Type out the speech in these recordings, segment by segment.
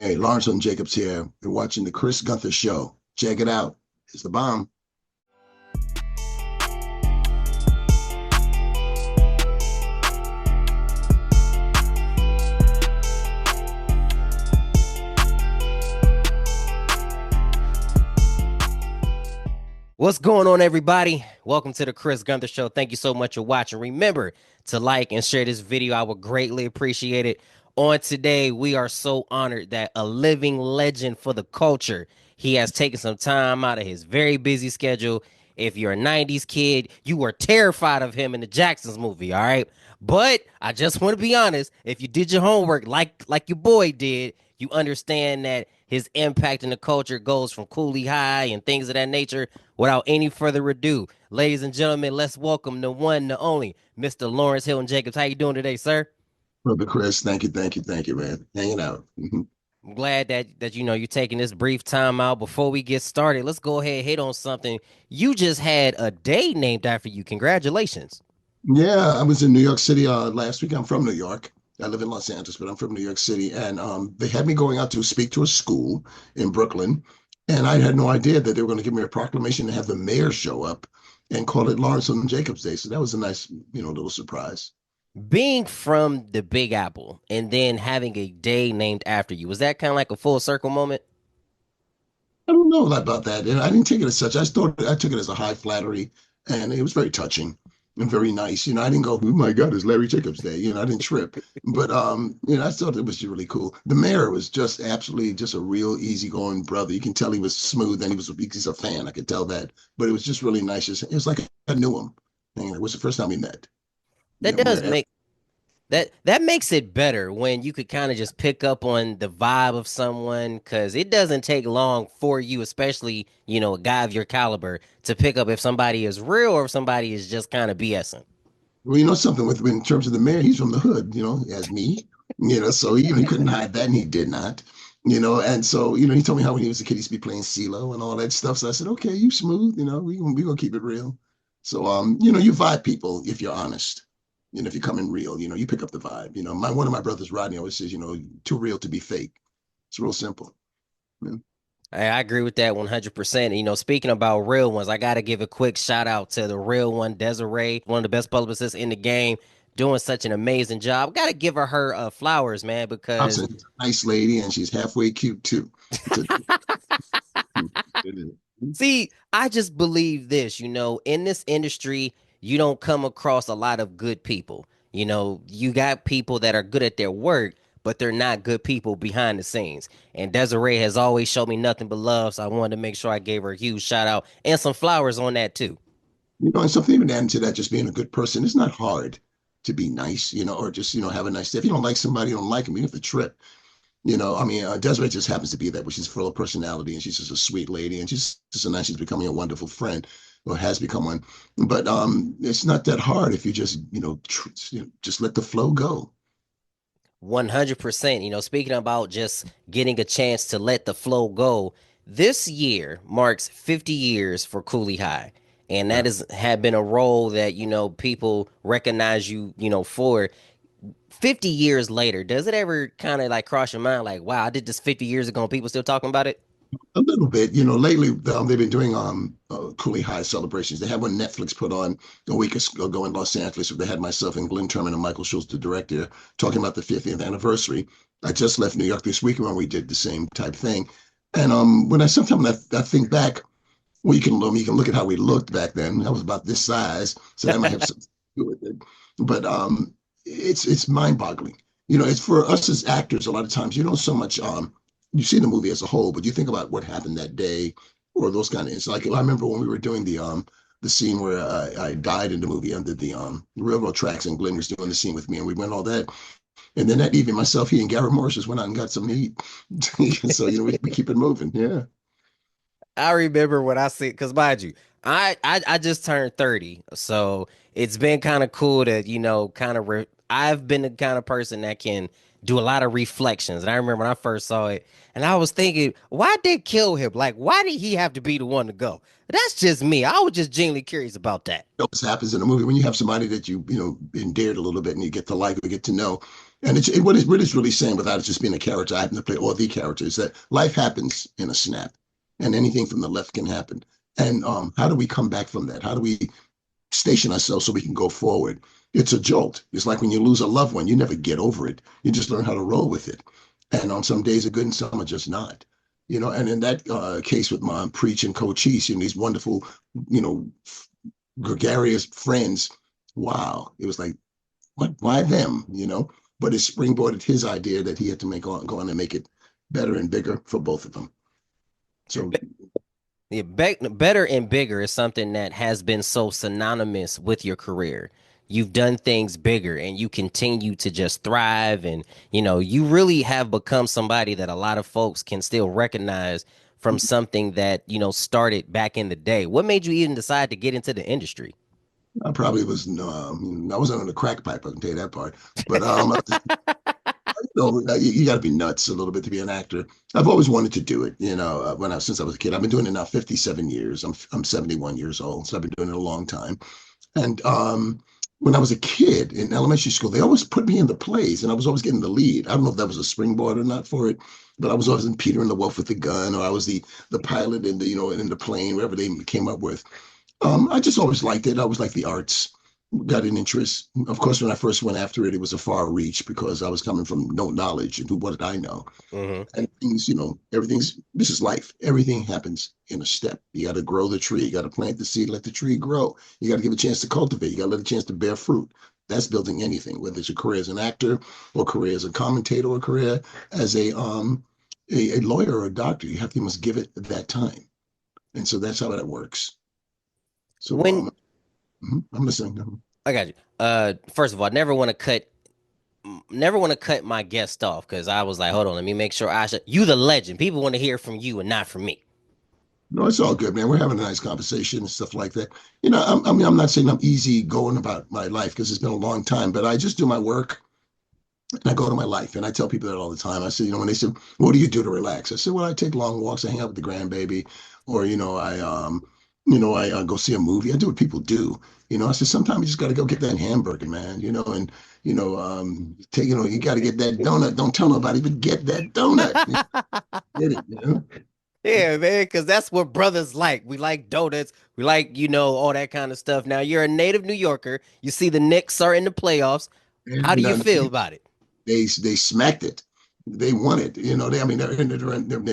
Hey, Lawrence Hilton-Jacobs here. You're watching the Chris Gunther Show. Check it out. It's the bomb. What's going on, everybody? Welcome to the Chris Gunther Show. Thank you so much for watching. Remember to like and share this video. I would greatly appreciate it. On today, we are so honored that a living legend for the culture, he has taken some time out of his very busy schedule. If you're a 90s kid, you were terrified of him in the Jacksons movie, all right? But I just want to be honest, if you did your homework like your boy did, you understand that his impact in the culture goes from Cooley High and things of that nature. Without any further ado, ladies and gentlemen, let's welcome the one, the only, Mr. Lawrence Hilton-Jacobs. How you doing today, sir? Brother Chris, thank you, man. Hanging out. I'm glad that you're taking this brief time out. Before we get started, let's go ahead and hit on something. You just had a day named after you. Congratulations. Yeah, I was in New York City last week. I'm from New York. I live in Los Angeles, but I'm from New York City. And they had me going out to speak to a school in Brooklyn. And I had no idea that they were going to give me a proclamation to have the mayor show up and call it Lawrence Hilton-Jacobs Day. So that was a nice, little surprise. Being from the Big Apple and then having a day named after you, was that kind of like a full circle moment? I don't know a lot about that. And I didn't take it as such. I took it as a high flattery, and it was very touching and very nice. I didn't go, oh my God, it's Larry Jacobs Day. I didn't trip. But I thought it was really cool. The mayor was just absolutely just a real easygoing brother. You can tell he was smooth and he's a fan. I could tell that. But it was just really nice. It was like I knew him. And it was the first time we met. That We does met. make that makes it better when you could kind of just pick up on the vibe of someone, because it doesn't take long for you, especially a guy of your caliber, to pick up if somebody is real or if somebody is just kind of BSing. Well, you know something with in terms of the mayor, he's from the hood, as me, so he couldn't hide that, and he did not, and so he told me how when he was a kid he used to be playing CeeLo and all that stuff. So I said, okay, you smooth, we gonna keep it real. So you vibe people if you're honest. If you come in real, you pick up the vibe. One of my brothers, Rodney, always says, too real to be fake. It's real simple. Yeah. I agree with that 100%. Speaking about real ones, I got to give a quick shout out to the real one, Desiree, one of the best publicists in the game, doing such an amazing job. Got to give her flowers, man, I'm because saying she's a nice lady and she's halfway cute too. It's a- see, I just believe this, in this industry, you don't come across a lot of good people. You got people that are good at their work, but they're not good people behind the scenes. And Desiree has always showed me nothing but love, so I wanted to make sure I gave her a huge shout out and some flowers on that too. And something even adding to that, just being a good person. It's not hard to be nice, or just, have a nice day. If you don't like somebody, you don't like them, you have to trip. Desiree just happens to be that, but she's full of personality and she's just a sweet lady and she's just a nice, she's becoming a wonderful friend or has become one. But it's not that hard if you just, just let the flow go. 100%. Speaking about just getting a chance to let the flow go, this year marks 50 years for Cooley High. And Yeah. that has had been a role that, people recognize you, for 50 years later. Does it ever kind of like cross your mind, like, wow, I did this 50 years ago and people still talking about it? A little bit, lately they've been doing Cooley High celebrations. They had one Netflix put on a week ago in Los Angeles where they had myself and Glenn Turman and Michael Schultz, the director, talking about the 50th anniversary. I just left New York this week when we did the same type thing. And when I think back, well, you can look at how we looked back then. I was about this size, so that might have something to do with it. But it's mind-boggling. It's for us as actors. A lot of times, you don't so much you see the movie as a whole, but you think about what happened that day or those kind of. It's like I remember when we were doing the scene where I died in the movie under the railroad tracks, and Glenn was doing the scene with me, and we went all that. And then that evening, myself, he and Garrett Morris just went out and got some meat. So we keep it moving. Yeah. I remember when I see, because mind you, I just turned 30, so it's been kind of cool to kind of I've been the kind of person that can do a lot of reflections. And I remember when I first saw it, and I was thinking, why did kill him? Like, why did he have to be the one to go? That's just me. I was just genuinely curious about that. What happens in a movie when you have somebody that you endeared a little bit and you get to like or get to know. And what it's really saying, without it just being a character I happen to play, or the character, is that life happens in a snap, and anything from the left can happen. And how do we come back from that? How do we station ourselves so we can go forward? It's a jolt. It's like when you lose a loved one, you never get over it. You just learn how to roll with it. And on some days are good and some are just not. And in that case with Mom Preach and Cochise, these wonderful, you know, gregarious friends. Wow. It was like, what? Why them? But it springboarded his idea that he had to go on and make it better and bigger for both of them. So Yeah, better and bigger is something that has been so synonymous with your career. You've done things bigger and you continue to just thrive. And, you really have become somebody that a lot of folks can still recognize from something that, started back in the day. What made you even decide to get into the industry? I probably was, I wasn't on the crack pipe, I can tell you that part. But you got to be nuts a little bit to be an actor. I've always wanted to do it, since I was a kid. I've been doing it now 57 years. I'm 71 years old, so I've been doing it a long time. And when I was a kid in elementary school, they always put me in the plays, and I was always getting the lead. I don't know if that was a springboard or not for it, but I was always in Peter and the Wolf with the gun, or I was the pilot in the plane, whatever they came up with. I just always liked it. I always liked the arts, got an interest. Of course, when I first went after it, it was a far reach because I was coming from no knowledge, and what did I know? Hmm. And things, this is life. Everything happens in a step. You got to grow the tree. You got to plant the seed, let the tree grow. You got to give a chance to cultivate. You got to let a chance to bear fruit. That's building anything, whether it's a career as an actor, or career as a commentator, or career as a lawyer or a doctor. You must give it that time. And so that's how that works. So When I'm listening. I got you. First of all, never want to cut my guest off because I was like, hold on, let me make sure you the legend. People want to hear from you and not from me. No, it's all good, man. We're having a nice conversation and stuff like that. I'm not saying I'm easy going about my life because it's been a long time, but I just do my work and I go to my life. And I tell people that all the time. I say, when they say, what do you do to relax? I said, well, I take long walks. I hang out with the grandbaby, or, I go see a movie. I do what people do. I said, sometimes you just got to go get that hamburger, man, and, you got to get that donut. Don't tell nobody, but get that donut. Get it. Yeah, man, because that's what brothers like. We like donuts. We like, all that kind of stuff. Now, you're a native New Yorker. You see the Knicks are in the playoffs. How do And you feel about it? they smacked it. They won it. They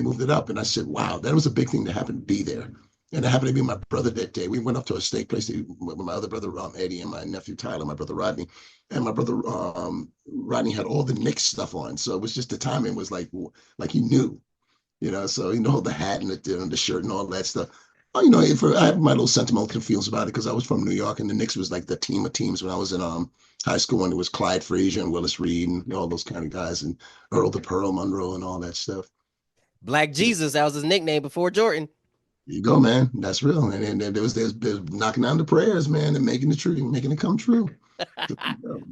moved it up, and I said, "Wow, that was a big thing to happen to be there." And it happened to be my brother that day. We went up to a steak place with my other brother Eddie and my nephew Tyler, my brother Rodney, and my brother Rodney had all the Knicks stuff on. So it was just the timing was like he knew, So the hat and the shirt and all that stuff. Oh, I have my little sentimental feelings about it because I was from New York, and the Knicks was like the team of teams when I was in high school, when it was Clyde Frazier and Willis Reed and all those kind of guys, and Earl the Pearl Monroe and all that stuff. Black Jesus, that was his nickname before Jordan. You go, man. That's real. And there's knocking down the prayers, man, and making it come true.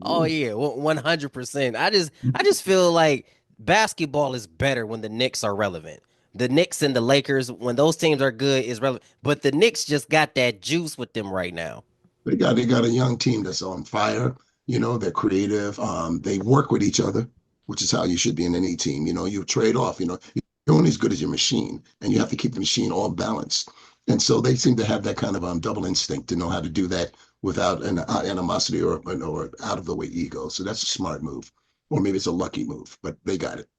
Oh yeah, 100%. I just feel like basketball is better when the Knicks are relevant. The Knicks and the Lakers, when those teams are good, is relevant. But the Knicks just got that juice with them right now. They got a young team that's on fire. They're creative. They work with each other, which is how you should be in any team. You trade off. You're only as good as your machine, and you have to keep the machine all balanced. And so they seem to have that kind of double instinct to know how to do that without an animosity or out of the way ego. So that's a smart move, or maybe it's a lucky move, but they got it.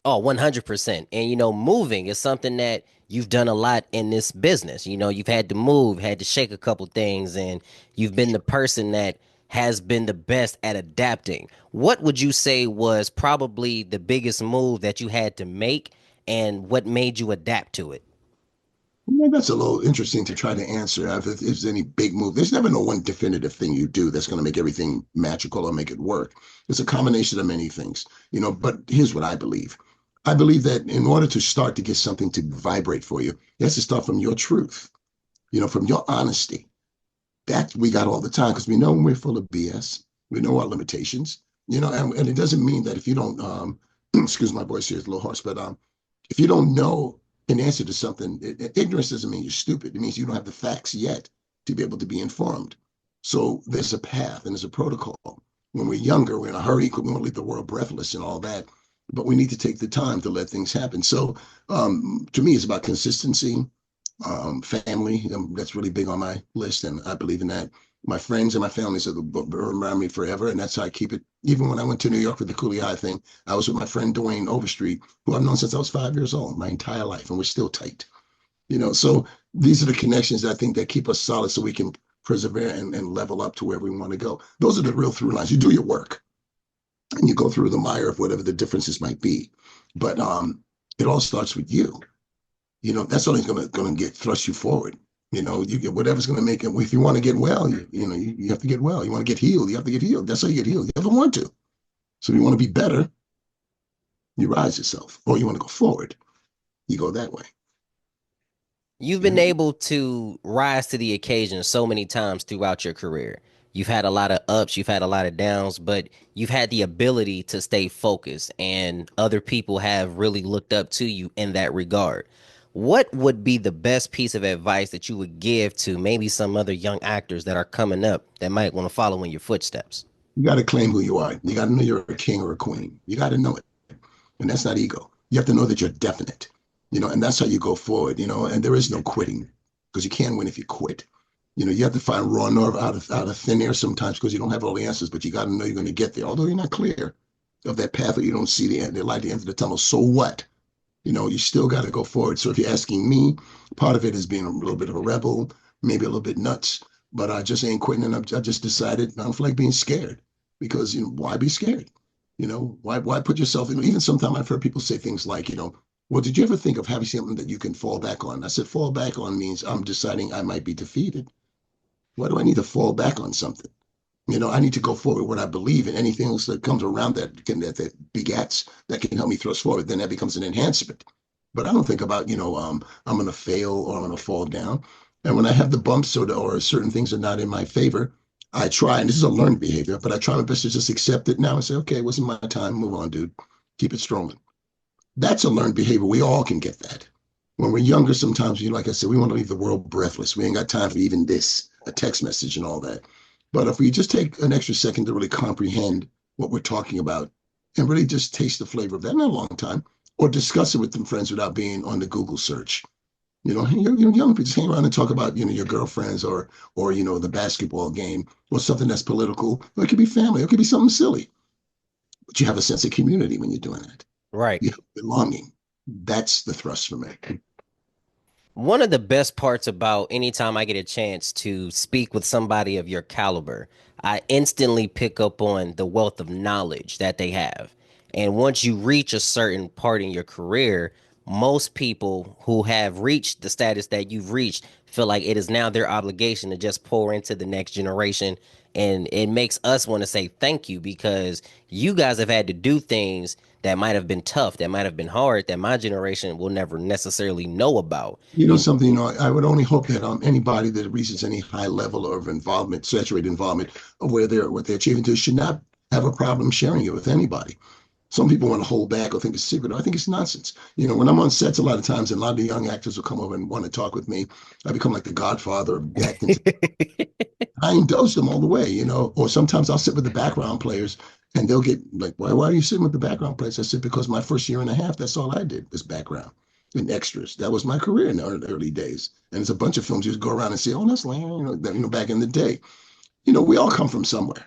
Oh, 100%. And moving is something that you've done a lot in this business. You've had to move, had to shake a couple things, and you've been the person that has been the best at adapting. What would you say was probably the biggest move that you had to make, and what made you adapt to it? Well, that's a little interesting to try to answer. If there's any big move, there's never no one definitive thing you do that's going to make everything magical or make it work. It's a combination of many things, But here's what I believe. I believe that in order to start to get something to vibrate for you, it has to start from your truth, from your honesty. That we got all the time because we know when we're full of BS. We know our limitations, and it doesn't mean that if you don't, excuse my voice here, it's a little harsh, but if you don't know an answer to something, ignorance doesn't mean you're stupid. It means you don't have the facts yet to be able to be informed. So there's a path and there's a protocol. When we're younger, we're in a hurry because we want to leave the world breathless and all that. But we need to take the time to let things happen. So to me, it's about consistency, family. That's really big on my list, and I believe in that. My friends and my families are around me forever, and that's how I keep it. Even when I went to New York for the Cooley High thing, I was with my friend Dwayne Overstreet, who I've known since I was 5 years old, my entire life, and we're still tight. So these are the connections that I think that keep us solid, so we can persevere and level up to where we want to go. Those are the real through lines. You do your work, and you go through the mire of whatever the differences might be, but it all starts with you. That's only going to get thrust you forward. You get whatever's going to make it. If you want to get well, you have to get well. You want to get healed, you have to get healed. That's how you get healed. You have to want to. So if you want to be better, you rise yourself, or you want to go forward, you go that way. You've You been know, able to rise to the occasion so many times throughout your career. You've had a lot of ups, you've had a lot of downs, but you've had the ability to stay focused, and other people have really looked up to you in that regard. What would be the best piece of advice that you would give to maybe some other young actors that are coming up that might want to follow in your footsteps? you got to claim who you are. You got to know you're a king or a queen. You got to know it, and that's not ego. You have to know that you're definite. And that's how you go forward. And there is no quitting, because you can't win if you quit. You have to find raw nerve out of thin air sometimes, because you don't have all the answers, but you got to know you're going to get there. Although you're not clear of that path, or you don't see the light at the end of the tunnel. So what? You still got to go forward. So if you're asking me, part of it is being a little bit of a rebel, maybe a little bit nuts, but I just ain't quitting. And I just decided I don't feel like being scared, because why be scared? Why put yourself in? Even sometimes I've heard people say things like, well, did you ever think of having something that you can fall back on? I said, fall back on means I'm deciding I might be defeated. Why do I need to fall back on something? I need to go forward what I believe in. Anything else that comes around that begats, that can help me thrust forward, then that becomes an enhancement. But I don't think about, I'm going to fail or I'm going to fall down. And when I have the bumps, or certain things are not in my favor, I try, and this is a learned behavior, but I try my best to just accept it now and say, okay, it wasn't my time. Move on, dude. Keep it strolling. That's a learned behavior. We all can get that. When we're younger, sometimes, like I said, we want to leave the world breathless. We ain't got time for even this, a text message and all that. But if we just take an extra second to really comprehend what we're talking about, and really just taste the flavor of that in a long time, or discuss it with some friends without being on the Google search. Young people just hang around and talk about, your girlfriends, or the basketball game, or something that's political. Or it could be family. It could be something silly. But you have a sense of community when you're doing that. Right. You have belonging. That's the thrust for me. One of the best parts about anytime I get a chance to speak with somebody of your caliber, I instantly pick up on the wealth of knowledge that they have. And once you reach a certain part in your career, most people who have reached the status that you've reached feel like it is now their obligation to just pour into the next generation. And it makes us want to say thank you, because you guys have had to do things that might have been tough, that might have been hard, that my generation will never necessarily know about. And Something, I would only hope that anybody that reaches any high level of involvement, saturated involvement of what they're achieving to, should not have a problem sharing it with anybody. Some people want to hold back or think it's secret. I think it's nonsense. When I'm on sets, a lot of times, and a lot of the young actors will come over and want to talk with me. I become like the Godfather of acting. I indulge them all the way, or sometimes I'll sit with the background players, and they'll get like, why are you sitting with the background players? I said, because my first year and a half, that's all I did was background and extras. That was my career in the early days. And there's a bunch of films you just go around and say, oh, that's Lane, back in the day. We all come from somewhere,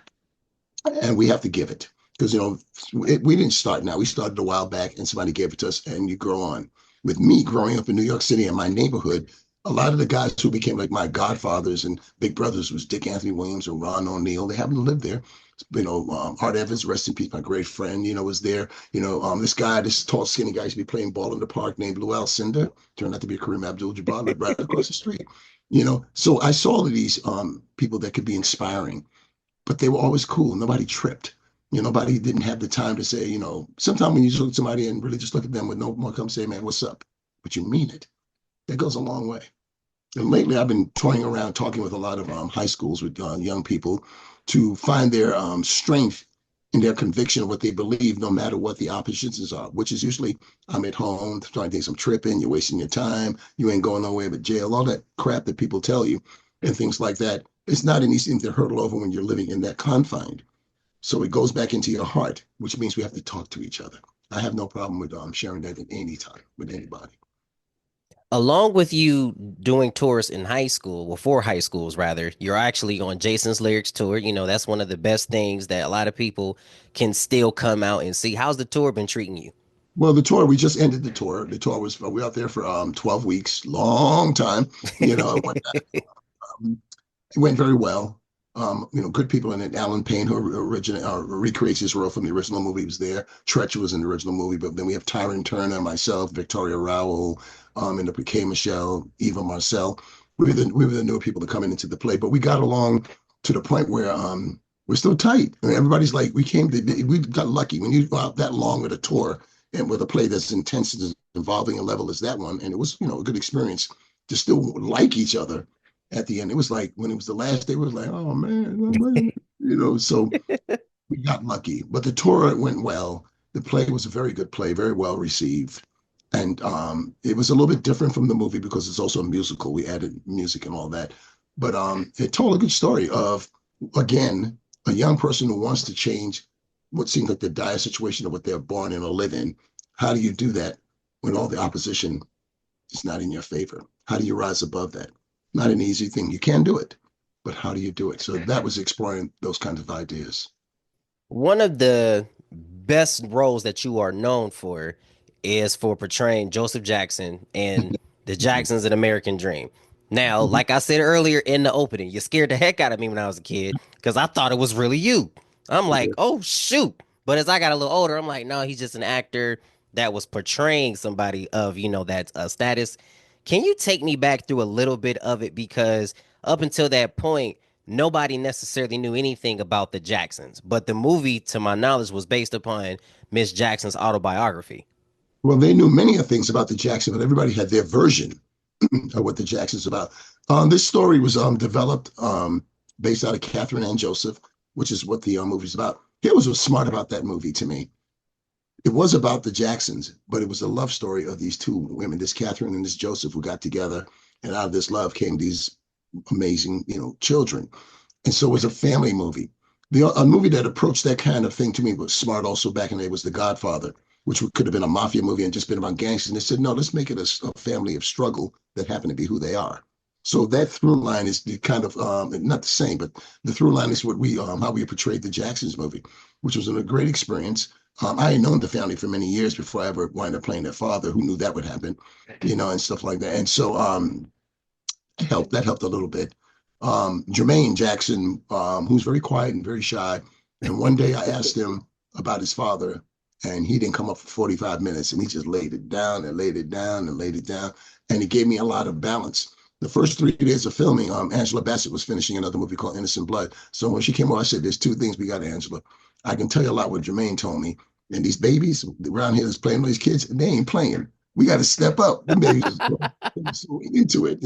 and we have to give it. Because, we didn't start now. We started a while back, and somebody gave it to us, and you grow on. With me growing up in New York City in my neighborhood, a lot of the guys who became like my godfathers and big brothers was Dick Anthony Williams and Ron O'Neal. They happened to live there. Art Evans, rest in peace, my great friend, was there. This tall, skinny guy used to be playing ball in the park named Lou Alcindor. Turned out to be Kareem Abdul-Jabbar, lived right across the street. So I saw all of these people that could be inspiring, but they were always cool. Nobody tripped. Nobody didn't have the time to say, sometimes when you look at somebody and really just look at them with no more, come say, man, what's up? But you mean it. That goes a long way. And lately, I've been toying around talking with a lot of high schools with young people to find their strength in their conviction of what they believe, no matter what the oppositions are, which is usually, I'm at home trying to think I'm tripping, you're wasting your time, you ain't going nowhere but jail, all that crap that people tell you and things like that. It's not an easy thing to hurdle over when you're living in that confine. So it goes back into your heart, which means we have to talk to each other. I have no problem with sharing that at any time with anybody. Along with you doing tours in high school, well, for high schools rather, you're actually on Jason's Lyrics tour. That's one of the best things that a lot of people can still come out and see. How's the tour been treating you? Well, the tour, we just ended the tour. The tour was, we were out there for 12 weeks, long time. It went, it went very well. Good people in it. Alan Payne, who recreates his role from the original movie, was there. Tretch was in the original movie, but then we have Tyron Turner, myself, Victoria Rowell, and the K. Michelle, Eva Marcel. We were the newer people to come into the play, but we got along to the point where we're still tight. I mean, everybody's like, we got lucky when you go out that long with a tour and with a play that's intense and involving a level as that one, and it was a good experience to still like each other at the end. It was like when it was the last day, it was like, oh man, so we got lucky. But the tour went well. The play was a very good play, very well received. And it was a little bit different from the movie because it's also a musical. We added music and all that. But it told a good story of, again, a young person who wants to change what seems like the dire situation of what they're born in or live in. How do you do that when all the opposition is not in your favor? How do you rise above that? Not an easy thing. You can do it, but how do you do it? So that was exploring those kinds of ideas. One of the best roles that you are known for is for portraying Joseph Jackson and the Jacksons in American Dream. Now, like I said earlier in the opening, you scared the heck out of me when I was a kid because I thought it was really you. I'm like, oh shoot. But as I got a little older, I'm like, no, he's just an actor that was portraying somebody of, that status. Can you take me back through a little bit of it? Because up until that point, nobody necessarily knew anything about the Jacksons. But the movie, to my knowledge, was based upon Miss Jackson's autobiography. Well, they knew many of things about the Jackson, but everybody had their version of what the Jackson's about. This story was developed based out of Catherine and Joseph, which is what the movie's about. Here was what's smart about that movie to me. It was about the Jacksons, but it was a love story of these two women, this Catherine and this Joseph, who got together, and out of this love came these amazing, children. And so it was a family movie. A movie that approached that kind of thing to me was smart also back in the day was The Godfather, which could have been a mafia movie and just been about gangsters. And they said, no, let's make it a family of struggle that happen to be who they are. So that through line is the kind of not the same, but the through line is what we how we portrayed the Jacksons movie, which was a great experience. I had known the family for many years before I ever wound up playing their father, who knew that would happen, and stuff like that. And so that helped a little bit. Jermaine Jackson, who's very quiet and very shy. And one day I asked him about his father, and he didn't come up for 45 minutes, and he just laid it down and laid it down and laid it down. And he gave me a lot of balance. The first 3 days of filming, Angela Bassett was finishing another movie called Innocent Blood. So when she came over, I said, there's two things we got, Angela. I can tell you a lot what Jermaine told me. And these babies around here that's playing with these kids, they ain't playing. We got to step up. The babies just so into it.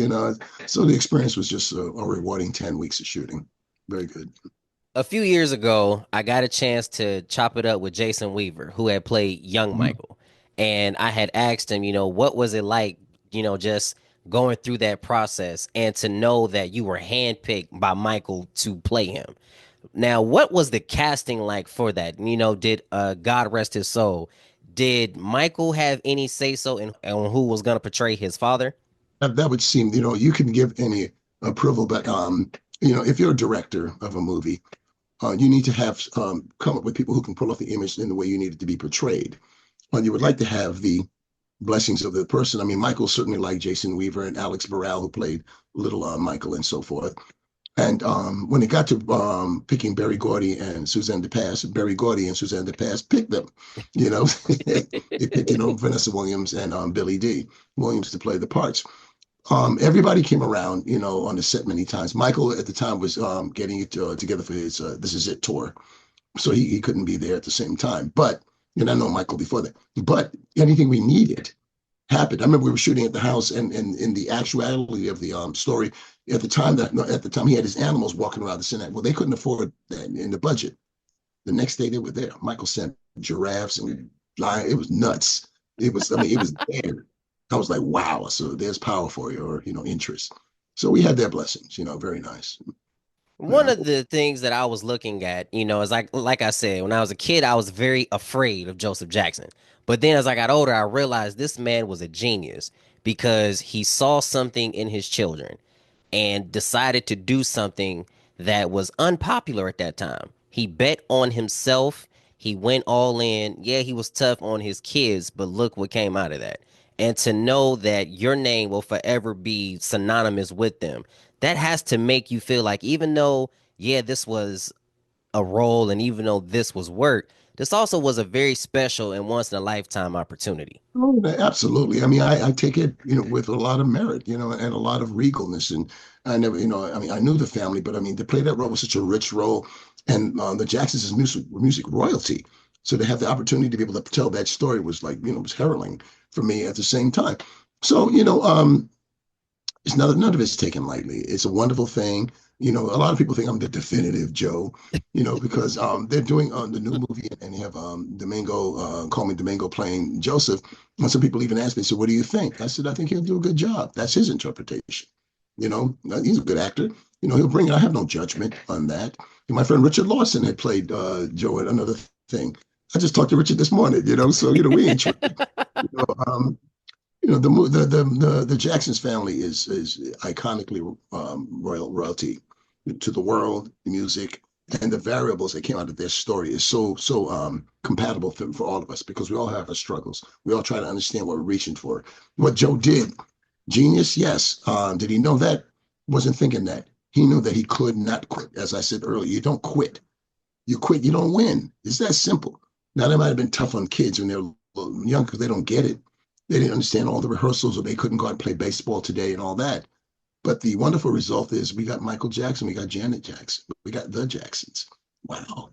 So the experience was just a rewarding 10 weeks of shooting. Very good. A few years ago, I got a chance to chop it up with Jason Weaver, who had played young Mhm. Michael. And I had asked him, what was it like, just going through that process and to know that you were handpicked by Michael to play him. Now, what was the casting like for that? Did God rest his soul? Did Michael have any say so in on who was going to portray his father? That would seem, you can give any approval, but if you're a director of a movie, you need to have come up with people who can pull off the image in the way you need it to be portrayed. You would like to have the blessings of the person. I mean, Michael certainly liked Jason Weaver and Alex Burrell, who played little Michael and so forth. And when it got to picking Berry Gordy and Suzanne DePass, Berry Gordy and Suzanne DePass picked them. They picked, Vanessa Williams and Billy D. Williams to play the parts. Everybody came around, on the set many times. Michael at the time was getting it together for his This Is It tour. So he couldn't be there at the same time. But, I know Michael before that. But anything we needed happened. I remember we were shooting at the house, and in the actuality of the story, at the time he had his animals walking around the Senate. Well, they couldn't afford that in the budget. The next day they were there. Michael sent giraffes and lions. It was nuts. It was there. I was like, wow. So there's power for your, interest. So we had their blessings, very nice. One of the things that I was looking at, is like I said, when I was a kid, I was very afraid of Joseph Jackson. But then as I got older, I realized this man was a genius because he saw something in his children and decided to do something that was unpopular at that time. He bet on himself. He went all in. Yeah, he was tough on his kids, but look what came out of that. And to know that your name will forever be synonymous with them, that has to make you feel like, even though, yeah, this was a role and even though this was work, this also was a very special and once in a lifetime opportunity. Oh, absolutely. I mean, I take it, with a lot of merit, and a lot of regalness. And I never, I mean, I knew the family, but I mean, to play that role was such a rich role. And the Jacksons is music royalty. So to have the opportunity to be able to tell that story was like, was harrowing for me at the same time. So, it's none of it's taken lightly. It's a wonderful thing. A lot of people think I'm the definitive Joe, because they're doing the new movie and they have Domingo, call me Domingo playing Joseph. And some people even ask me, so what do you think? I said, I think he'll do a good job. That's his interpretation. He's a good actor. He'll bring it. I have no judgment on that. And my friend Richard Lawson had played Joe at another thing. I just talked to Richard this morning, so we ain't tripping. You know, um, the Jacksons family is iconically royalty to the world, the music, and the variables that came out of their story is so compatible for all of us because we all have our struggles. We all try to understand what we're reaching for. What Joe did, genius, yes. Did he know that? Wasn't thinking that. He knew that he could not quit. As I said earlier, you don't quit. You quit, you don't win. It's that simple. Now, that might have been tough on kids when they're young because they don't get it. They didn't understand all the rehearsals or they couldn't go out and play baseball today and all that. But the wonderful result is we got Michael Jackson, we got Janet Jackson, we got the Jacksons. Wow.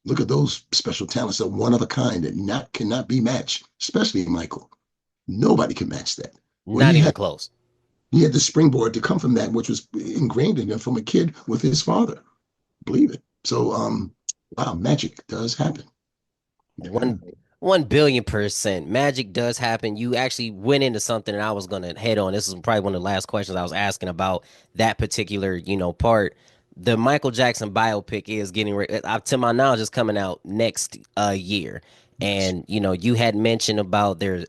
Look at those special talents of one of a kind that cannot be matched, especially Michael. Nobody can match that. Well, Not even close. he had the springboard to come from that, which was ingrained in him from a kid with his father. Believe it. So, wow, magic does happen. One 1 billion% magic does happen. You actually went into something and I was gonna head on. This is probably one of the last questions I was asking about that particular, part. The Michael Jackson biopic is getting ready. To my knowledge, is coming out next year. Yes. And you had mentioned about there's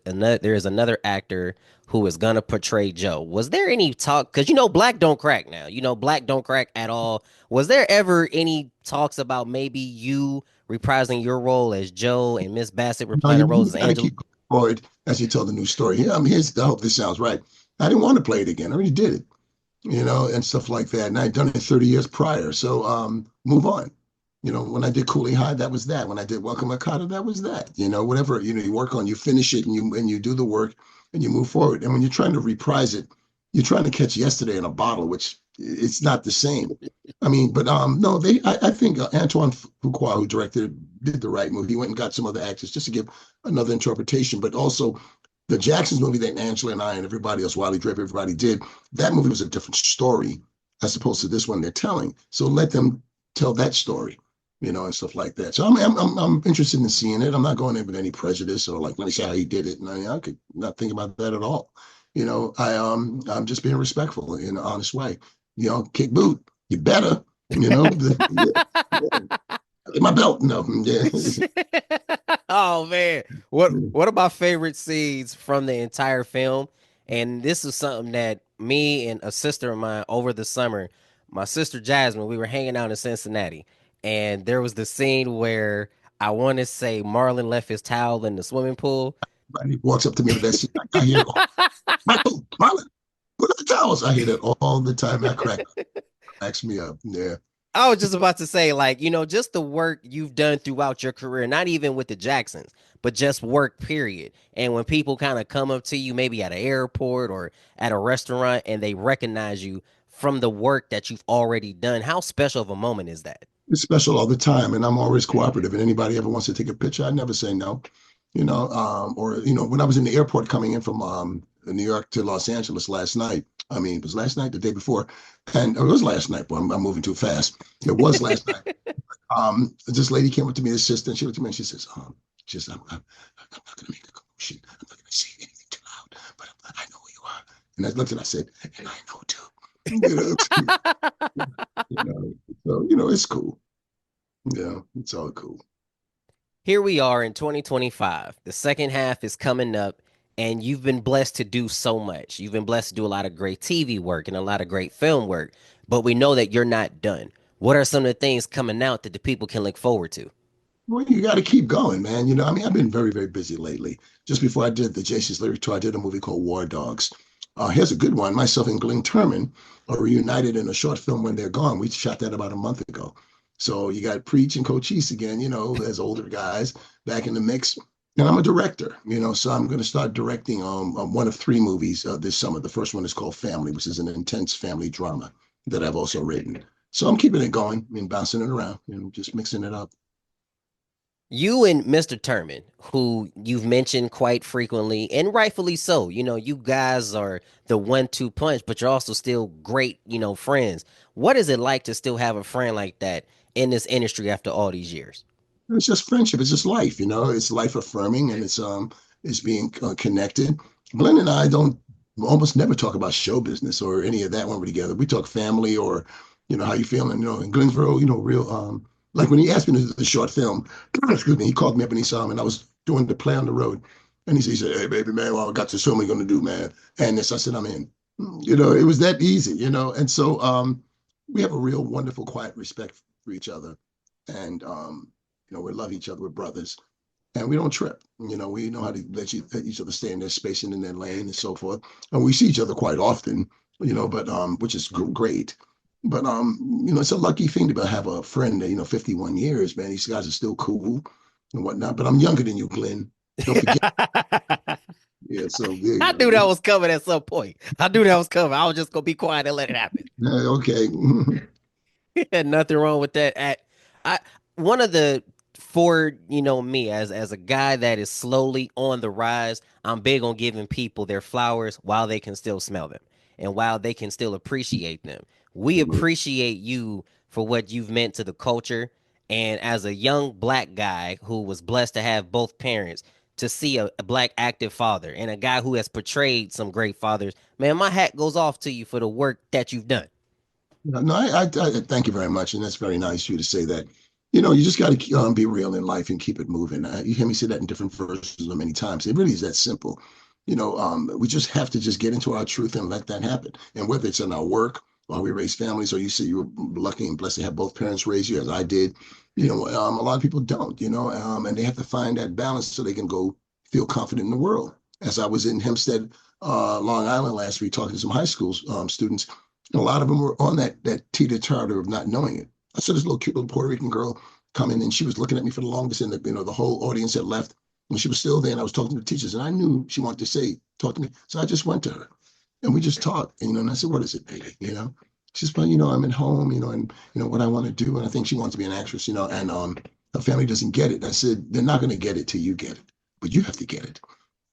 another actor who is gonna portray Joe. Was there any talk? Because black don't crack now. Black don't crack at all. Was there ever any talks about maybe you reprising your role as Joe and Miss Bassett No, reprising you her roles really as got to Angela? keep going forward as you tell the new story. Yeah, I mean, I hope this sounds right. I didn't want to play it again. I already did it, and stuff like that. And I'd done it 30 years prior. So move on. When I did Cooley High, that was that. When I did Welcome Makata, that was that. Whatever, you work on, you finish it and you do the work and you move forward. And when you're trying to reprise it, you're trying to catch yesterday in a bottle, which it's not the same. I mean, but no, I think Antoine Fuqua, who directed, did the right move. He went and got some other actors just to give another interpretation, but also the Jacksons movie that Angela and I and everybody else, Wiley Draper, everybody did, that movie was a different story as opposed to this one they're telling. So let them tell that story, and stuff like that. So I'm interested in seeing it. I'm not going in with any prejudice or like, let me see how he did it. And I could not think about that at all. I'm just being respectful in an honest way. Kick boot, you better, my belt. No, yeah. Oh man, one of my favorite scenes from the entire film, and this is something that me and a sister of mine over the summer, my sister Jasmine, we were hanging out in Cincinnati, and there was the scene where I want to say Marlon left his towel in the swimming pool. He walks up to me with that seat. I hear it all. Michael, Marlon, what are the towels? I hear that all the time. That cracks me up. Yeah. I was just about to say, like, just the work you've done throughout your career, not even with the Jacksons, but just work, period. And when people kind of come up to you, maybe at an airport or at a restaurant, and they recognize you from the work that you've already done, how special of a moment is that? It's special all the time, and I'm always cooperative. And anybody ever wants to take a picture, I never say no. Or when I was in the airport coming in from New York to Los Angeles last night. I mean, it was last night, the day before, and it was last night. But I'm moving too fast. It was last night. This lady came up to me, this sister, and she looked at me and she says, I'm not going to make a commotion. I'm not going to say anything too loud, but I know who you are. And I looked and I said, and I know too. You know, so it's cool. Yeah, it's all cool. Here we are in 2025. The second half is coming up, and you've been blessed to do so much. You've been blessed to do a lot of great TV work and a lot of great film work, but we know that you're not done. What are some of the things coming out that the people can look forward to? Well, you got to keep going, man. I mean, I've been very, very busy lately. Just before I did the Jason's Lyric Tour, I did a movie called War Dogs. Here's a good one. Myself and Glenn Turman are reunited in a short film When They're Gone. We shot that about a month ago. So you got Preach and Cochise again, as older guys back in the mix. And I'm a director, so I'm going to start directing one of three movies this summer. The first one is called Family, which is an intense family drama that I've also written. So I'm keeping it going and bouncing it around, just mixing it up. You and Mr. Turman, who you've mentioned quite frequently, and rightfully so, you guys are the 1-2 punch, but you're also still great, friends. What is it like to still have a friend like that in this industry after all these years? It's just friendship. It's just life, It's life affirming, and it's being connected. Glenn and I don't almost never talk about show business or any of that when we're together. We talk family or, how you feeling, And Glenn's real, real. Like when he asked me to do the short film, excuse me, he called me up and he saw me, and I was doing the play on the road, and he said, "Hey, baby, man, well, I got this film we're gonna do, man." And this, I said, "I'm in." It was that easy, And so we have a real wonderful, quiet respect for each other, and we love each other. We're brothers, and we don't trip. We know how to let each other stay in their space and in their lane and so forth. And we see each other quite often, but which is great. But it's a lucky thing to have a friend that 51 years, man. These guys are still cool and whatnot. But I'm younger than you, Glenn. Don't forget. Yeah, so there you I go. knew that was coming at some point. I knew that was coming. I was just gonna be quiet and let it happen. Yeah, okay. Had nothing wrong with that. I one of the for me as a guy that is slowly on the rise, I'm big on giving people their flowers while they can still smell them and while they can still appreciate them. We appreciate you for what you've meant to the culture, and as a young black guy who was blessed to have both parents, to see a black active father and a guy who has portrayed some great fathers, man, my hat goes off to you for the work that you've done. No, I thank you very much, and that's very nice of you to say that. You just got to be real in life and keep it moving. You hear me say that in different verses many times. It really is that simple. We just have to just get into our truth and let that happen. And whether it's in our work, while we raise families, or you say you were lucky and blessed to have both parents raise you, as I did, a lot of people don't, and they have to find that balance so they can go feel confident in the world. As I was in Hempstead, Long Island last week, talking to some high school students, and a lot of them were on that teeter-totter of not knowing it. I saw this little cute little Puerto Rican girl come in, and she was looking at me for the longest, and the whole audience had left, and she was still there. And I was talking to the teachers, and I knew she wanted to talk to me, so I just went to her, and we just talked. And I said, "What is it, baby?" She's like, "I'm at home, and what I want to do." And I think she wants to be an actress, and her family doesn't get it. I said, "They're not going to get it till you get it, but you have to get it."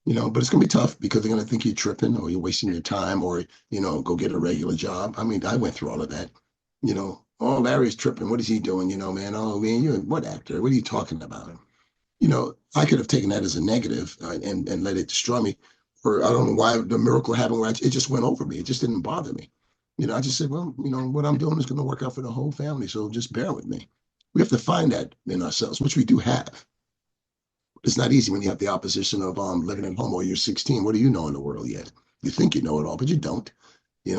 But it's gonna be tough because they're gonna think you're tripping or you're wasting your time or, go get a regular job. I mean, I went through all of that. Oh, Larry's tripping. What is he doing? Man, oh man, you're what actor? What are you talking about? I could have taken that as a negative and let it destroy me. Or I don't know why the miracle happened where it just went over me. It just didn't bother me. I just said, well, what I'm doing is gonna work out for the whole family. So just bear with me. We have to find that in ourselves, which we do have. It's not easy when you have the opposition of living at home or you're 16. What do you know in the world yet? You think you know it all, but you don't.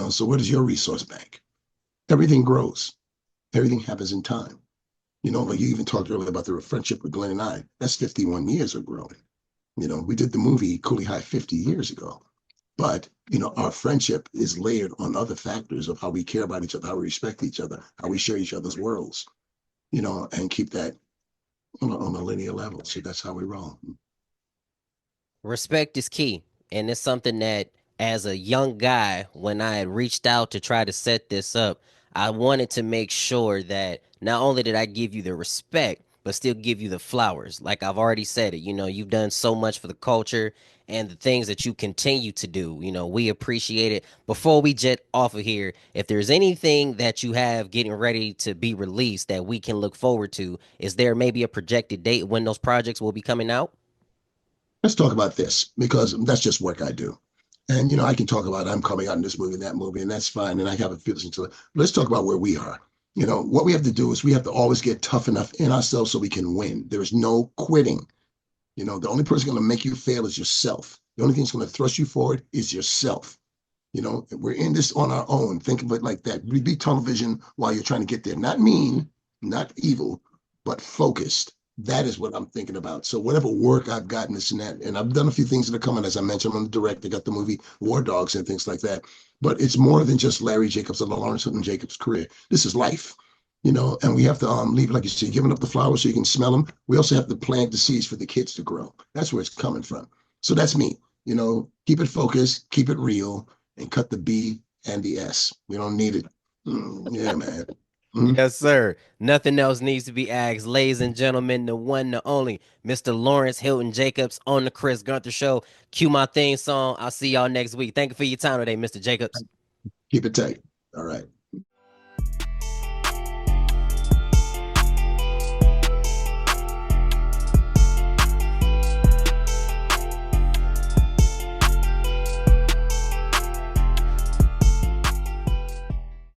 So what is your resource bank? Everything grows. Everything happens in time. Like you even talked earlier about the friendship with Glenn and I. That's 51 years of growing. We did the movie Cooley High 50 years ago. But, our friendship is layered on other factors of how we care about each other, how we respect each other, how we share each other's worlds, and keep that on a linear level. So that's how we roll. Respect is key. And it's something that, as a young guy, when I had reached out to try to set this up, I wanted to make sure that not only did I give you the respect, but still give you the flowers. Like I've already said it, you've done so much for the culture and the things that you continue to do. We appreciate it. Before we jet off of here, if there's anything that you have getting ready to be released that we can look forward to, is there maybe a projected date when those projects will be coming out? Let's talk about this because that's just work I do. And I can talk about I'm coming out in this movie and that movie, and that's fine. And I have a feeling to it. But let's talk about where we are. What we have to do is we have to always get tough enough in ourselves so we can win. There is no quitting. The only person going to make you fail is yourself. The only thing that's going to thrust you forward is yourself. We're in this on our own. Think of it like that. Be tunnel vision while you're trying to get there. Not mean, not evil, but focused. That is what I'm thinking about. So whatever work I've gotten this and that, and I've done a few things that are coming, as I mentioned, I'm the director, got the movie War Dogs and things like that. But it's more than just Larry Jacobs or Lawrence Hilton-Jacobs' career. This is life. And we have to leave, like you said, giving up the flowers so you can smell them. We also have to plant the seeds for the kids to grow. That's where it's coming from. So that's me. Keep it focused, keep it real, and cut the B and the S. We don't need it. Yeah, man. Yes, sir. Nothing else needs to be asked. Ladies and gentlemen, the one, the only, Mr. Lawrence Hilton-Jacobs on the Chris Gunther Show. Cue my theme song. I'll see y'all next week. Thank you for your time today, Mr. Jacobs. Keep it tight. All right.